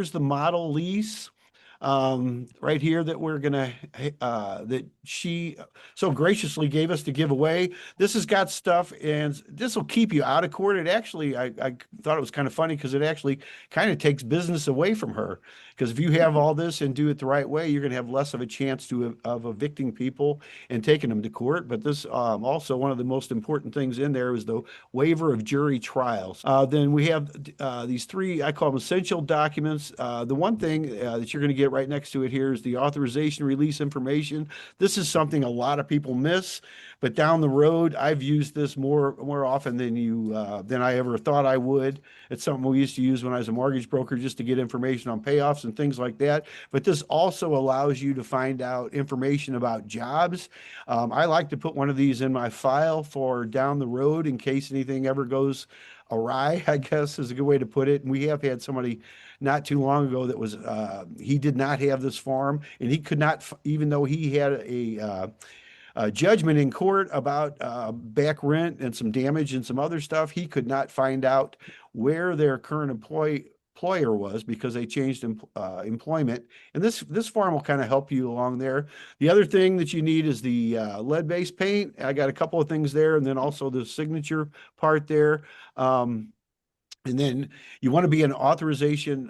here's the model lease right here that we're gonna that she so graciously gave us to give away. This has got stuff, and this will keep you out of court. It actually, I thought it was kind of funny because it actually kind of takes business away from her. Because if you have all this and do it the right way, you're gonna have less of a chance of evicting people and taking them to court. But this also one of the most important things in there is the waiver of jury trials. Then we have these three, I call them essential documents. The one thing that you're going to get right next to it here is the authorization release information. This is something a lot of people miss, but down the road, I've used this more often than I ever thought I would. It's something we used to use when I was a mortgage broker just to get information on payoffs and things like that. But this also allows you to find out information about jobs. I like to put one of these in my file for down the road in case anything ever goes awry, I guess is a good way to put it. And we have had somebody not too long ago that was he did not have this form, and he could not, even though he had a judgment in court about back rent and some damage and some other stuff, he could not find out where their current employer was because they changed employment. And this form will kind of help you along there. The other thing that you need is the lead-based paint. I got a couple of things there, and then also the signature part there. And then you want to be an authorization,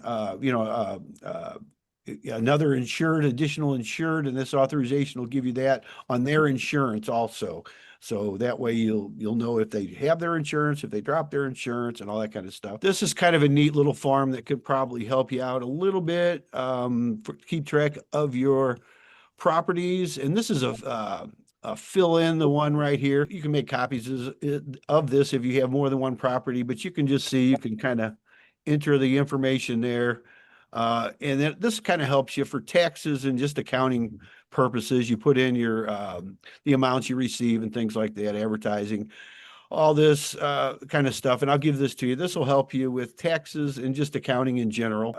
another insured, additional insured, and this authorization will give you that on their insurance also. So that way you'll know if they have their insurance, if they drop their insurance, and all that kind of stuff. This is kind of a neat little form that could probably help you out a little bit, keep track of your properties. And this is a fill in the one right here. You can make copies of this if you have more than one property, but you can just see, you can kind of enter the information there. And then this kind of helps you for taxes and just accounting purposes. You put in your the amounts you receive and things like that, advertising, all this kind of stuff. And I'll give this to you. This will help you with taxes and just accounting in general.